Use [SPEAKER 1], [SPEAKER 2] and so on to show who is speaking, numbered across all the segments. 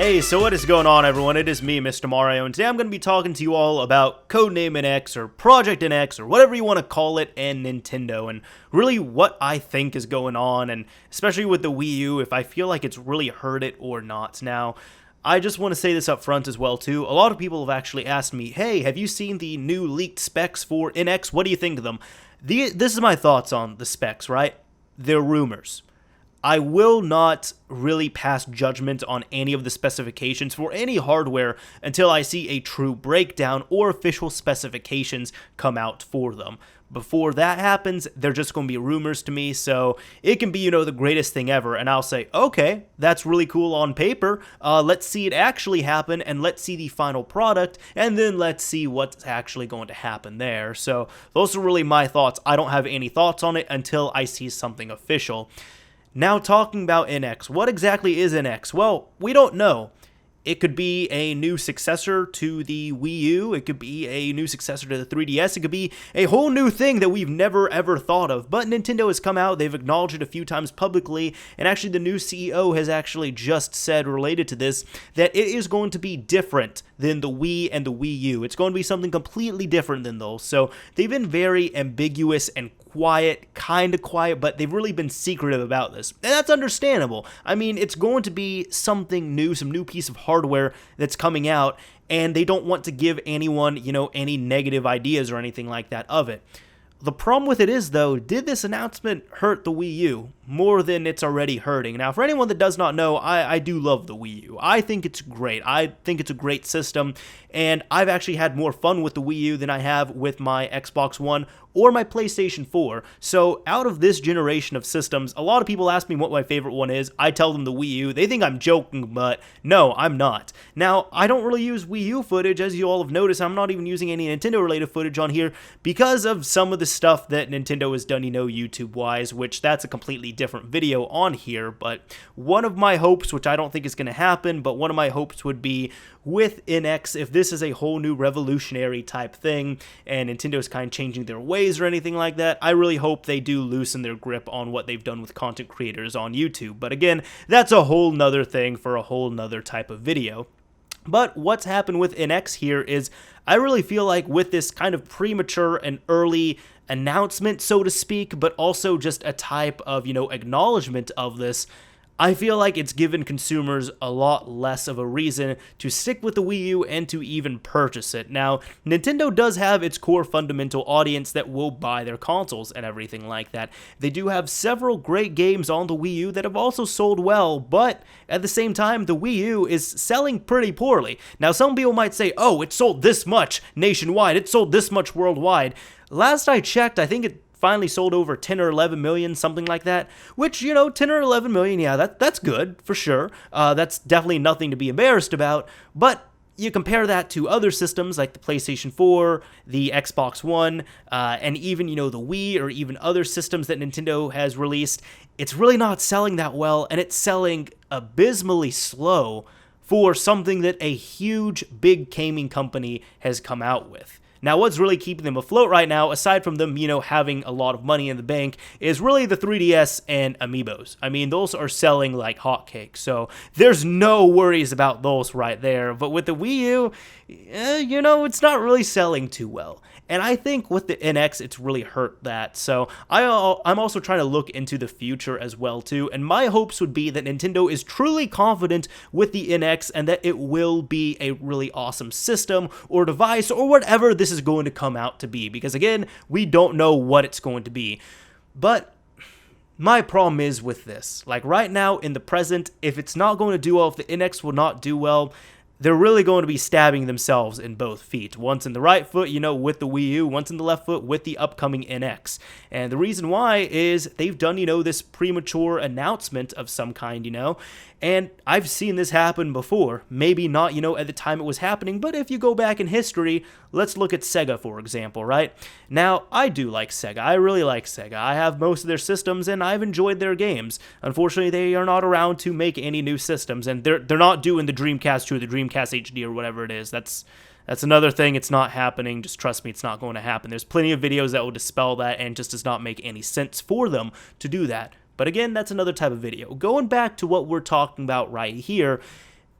[SPEAKER 1] Hey, so what is going on, everyone? It is me, Mr. Mario, and today I'm going to be talking to you all about Codename NX, or Project NX, or whatever you want to call it, and Nintendo, and really what I think is going on, and especially with the Wii U, if I feel like it's really hurt it or not. Now, I just want to say this up front as well, too. A lot of people have actually asked me, hey, have you seen the new leaked specs for NX? What do you think of them? This is my thoughts on the specs, right? They're rumors. I will not really pass judgment on any of the specifications for any hardware until I see a true breakdown or official specifications come out for them. Before that happens, they're just going to be rumors to me, so it can be, the greatest thing ever, and I'll say, okay, that's really cool on paper, let's see it actually happen, and let's see the final product, and then let's see what's actually going to happen there. So those are really my thoughts. I don't have any thoughts on it until I see something official. Now talking about NX, what exactly is NX? Well, we don't know. It could be a new successor to the Wii U, it could be a new successor to the 3DS, it could be a whole new thing that we've never ever thought of. But Nintendo has come out, they've acknowledged it a few times publicly, and actually the new CEO has actually just said related to this that it is going to be different than the Wii and the Wii U. It's going to be something completely different than those. So they've been very ambiguous and quiet, kind of quiet, but they've really been secretive about this. And that's understandable. I mean, it's going to be something new, some new piece of hardware that's coming out, and they don't want to give anyone, any negative ideas or anything like that of it. The problem with it is, though, did this announcement hurt the Wii U more than it's already hurting? Now, for anyone that does not know, I do love the Wii U. I think it's great. I think it's a great system, and I've actually had more fun with the Wii U than I have with my Xbox One or my PlayStation 4. So out of this generation of systems, a lot of people ask me what my favorite one is. I tell them the Wii U. They think I'm joking, but no, I'm not. Now, I don't really use Wii U footage, as you all have noticed. I'm not even using any Nintendo-related footage on here because of some of the stuff that Nintendo has done, YouTube-wise, which that's a completely different video on here. But one of my hopes, which I don't think is going to happen, but one of my hopes would be with NX, if this is a whole new revolutionary type thing and Nintendo's kind of changing their ways or anything like that, I really hope they do loosen their grip on what they've done with content creators on YouTube. But again, that's a whole nother thing for a whole nother type of video. But what's happened with NX here is I really feel like with this kind of premature and early announcement, so to speak, but also just a type of, acknowledgement of this, I feel like it's given consumers a lot less of a reason to stick with the Wii U and to even purchase it. Now, Nintendo does have its core fundamental audience that will buy their consoles and everything like that. They do have several great games on the Wii U that have also sold well, but at the same time, the Wii U is selling pretty poorly. Now, some people might say, oh, it sold this much nationwide, it sold this much worldwide. Last I checked, I think it finally sold over 10 or 11 million, something like that, which, 10 or 11 million, yeah, that's good, for sure. That's definitely nothing to be embarrassed about, but you compare that to other systems like the PlayStation 4, the Xbox One, and even, the Wii, or even other systems that Nintendo has released, it's really not selling that well, and it's selling abysmally slow for something that a huge, big gaming company has come out with. Now, what's really keeping them afloat right now, aside from them, having a lot of money in the bank, is really the 3DS and Amiibos. I mean, those are selling like hotcakes, so there's no worries about those right there. But with the Wii U, it's not really selling too well. And I think with the NX, it's really hurt that. So I'm also trying to look into the future as well, too. And my hopes would be that Nintendo is truly confident with the NX and that it will be a really awesome system or device or whatever this is going to come out to be. Because again, we don't know what it's going to be. But my problem is with this. Like right now in the present, if it's not going to do well, if the NX will not do well, they're really going to be stabbing themselves in both feet. Once in the right foot, with the Wii U, once in the left foot with the upcoming NX. And the reason why is they've done, this premature announcement of some kind, and I've seen this happen before. Maybe not, at the time it was happening, but if you go back in history, let's look at Sega, for example, right? Now, I do like Sega. I really like Sega. I have most of their systems, and I've enjoyed their games. Unfortunately, they are not around to make any new systems, and they're not doing the Dreamcast 2 or the Dreamcast HD or whatever it is. That's another thing. It's not happening. Just trust me, it's not going to happen. There's plenty of videos that will dispel that, and just does not make any sense for them to do that. But again, that's another type of video. Going back to what we're talking about right here,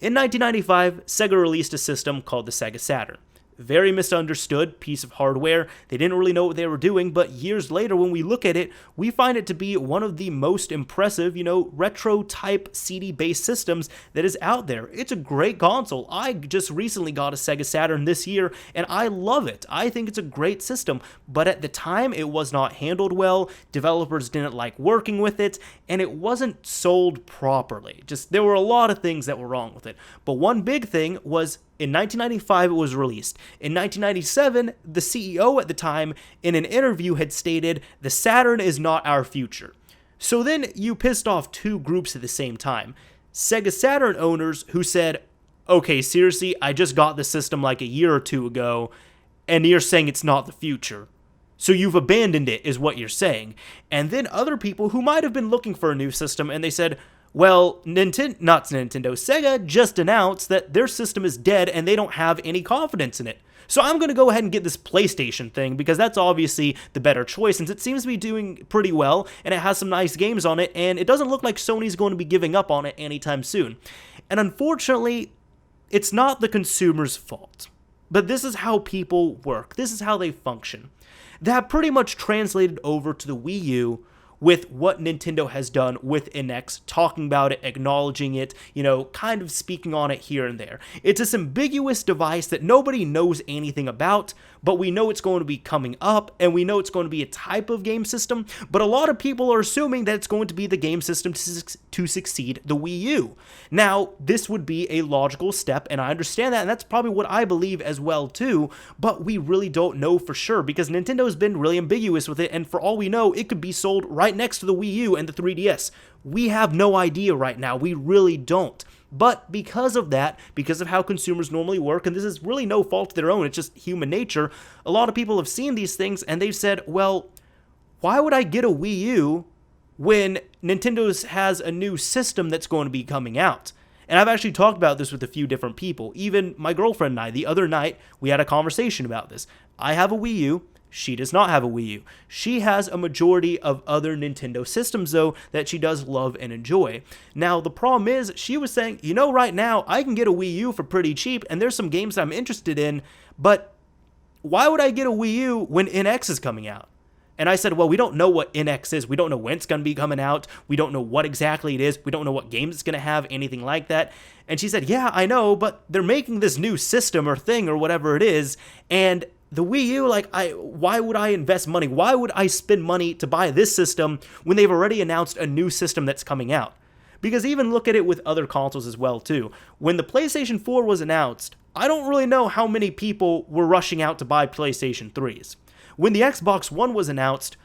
[SPEAKER 1] In 1995, Sega released a system called the Sega Saturn. Very misunderstood piece of hardware. They didn't really know what they were doing, but years later when we look at it, we find it to be one of the most impressive, retro type CD-based systems that is out there. It's a great console. I just recently got a Sega Saturn this year, and I love it. I think it's a great system, but at the time it was not handled well. Developers didn't like working with it, and it wasn't sold properly. Just there were a lot of things that were wrong with it. But one big thing was in 1995, it was released. In 1997, the CEO at the time, in an interview, had stated, "The Saturn is not our future." So then you pissed off two groups at the same time. Sega Saturn owners who said, "Okay, seriously, I just got the system like a year or two ago, and you're saying it's not the future. So you've abandoned it, is what you're saying." And then other people who might have been looking for a new system, and they said, well, Sega just announced that their system is dead and they don't have any confidence in it. So I'm going to go ahead and get this PlayStation thing because that's obviously the better choice since it seems to be doing pretty well and it has some nice games on it and it doesn't look like Sony's going to be giving up on it anytime soon. And unfortunately, it's not the consumer's fault. But this is how people work. This is how they function. That pretty much translated over to the Wii U with what Nintendo has done with NX, talking about it, acknowledging it, kind of speaking on it here and there. It's this ambiguous device that nobody knows anything about, but we know it's going to be coming up, and we know it's going to be a type of game system, but a lot of people are assuming that it's going to be the game system to succeed the Wii U. Now, this would be a logical step, and I understand that, and that's probably what I believe as well too, but we really don't know for sure, because Nintendo's been really ambiguous with it, and for all we know, it could be sold right next to the Wii U and the 3DS. We have no idea right now. We really don't. But because of that, because of how consumers normally work, and this is really no fault of their own, it's just human nature, a lot of people have seen these things and they've said, well, why would I get a Wii U when Nintendo has a new system that's going to be coming out? And I've actually talked about this with a few different people. Even my girlfriend and I, the other night, we had a conversation about this. I have a Wii U. She does not have a Wii U. She has a majority of other Nintendo systems, though, that she does love and enjoy. Now, the problem is, she was saying, right now, I can get a Wii U for pretty cheap, and there's some games that I'm interested in, but why would I get a Wii U when NX is coming out? And I said, well, we don't know what NX is. We don't know when it's going to be coming out. We don't know what exactly it is. We don't know what games it's going to have, anything like that. And she said, yeah, I know, but they're making this new system or thing or whatever it is, and the Wii U, why would I invest money? Why would I spend money to buy this system when they've already announced a new system that's coming out? Because even look at it with other consoles as well, too. When the PlayStation 4 was announced, I don't really know how many people were rushing out to buy PlayStation 3s. When the Xbox One was announced,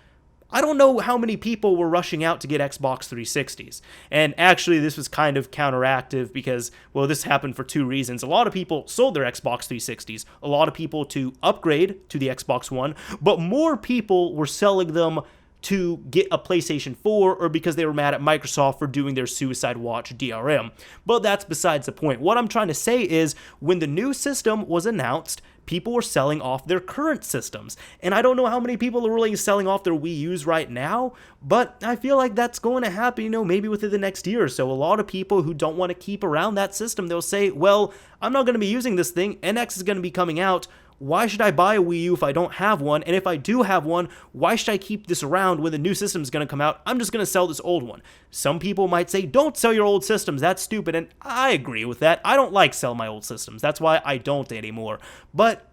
[SPEAKER 1] I don't know how many people were rushing out to get Xbox 360s. And actually, this was kind of counteractive because, well, this happened for two reasons. A lot of people sold their Xbox 360s, a lot of people to upgrade to the Xbox One, but more people were selling them to get a PlayStation 4 or because they were mad at Microsoft for doing their Suicide Watch DRM. But that's besides the point. What I'm trying to say is, when the new system was announced, people were selling off their current systems. And I don't know how many people are really selling off their Wii U's right now, but I feel like that's going to happen, maybe within the next year or so. A lot of people who don't want to keep around that system, they'll say, well, I'm not going to be using this thing. NX is going to be coming out. Why should I buy a Wii U if I don't have one? And if I do have one, why should I keep this around when the new system is going to come out? I'm just going to sell this old one. Some people might say, don't sell your old systems. That's stupid. And I agree with that. I don't like selling my old systems. That's why I don't anymore. But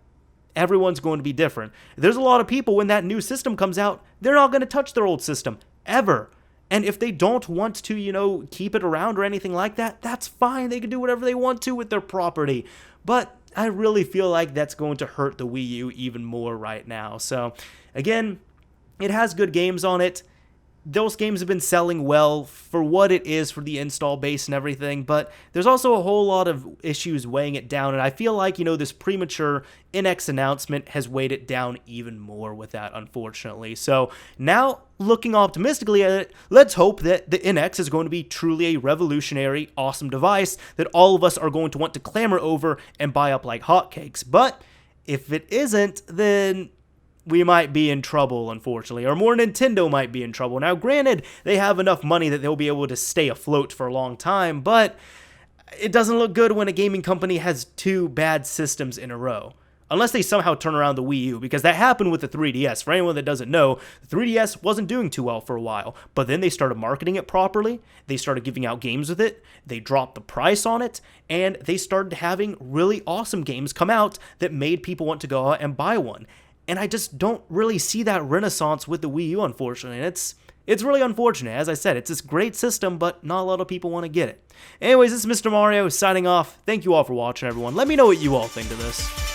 [SPEAKER 1] everyone's going to be different. There's a lot of people, when that new system comes out, they're not going to touch their old system. Ever. And if they don't want to, keep it around or anything like that, that's fine. They can do whatever they want to with their property. But I really feel like that's going to hurt the Wii U even more right now. So, again, it has good games on it. Those games have been selling well for what it is for the install base and everything, but there's also a whole lot of issues weighing it down, and I feel like, this premature NX announcement has weighed it down even more with that, unfortunately. So now, looking optimistically at it, let's hope that the NX is going to be truly a revolutionary, awesome device that all of us are going to want to clamor over and buy up like hotcakes. But if it isn't, then we might be in trouble, unfortunately, or more, Nintendo might be in trouble. Now, granted, they have enough money that they'll be able to stay afloat for a long time, but it doesn't look good when a gaming company has two bad systems in a row. Unless they somehow turn around the Wii U, because that happened with the 3DS. For anyone that doesn't know, the 3DS wasn't doing too well for a while, but then they started marketing it properly, they started giving out games with it, they dropped the price on it, and they started having really awesome games come out that made people want to go out and buy one. And I just don't really see that renaissance with the Wii U, unfortunately. And it's really unfortunate. As I said, it's this great system, but not a lot of people want to get it. Anyways, this is Mr. Mario signing off. Thank you all for watching, everyone. Let me know what you all think of this.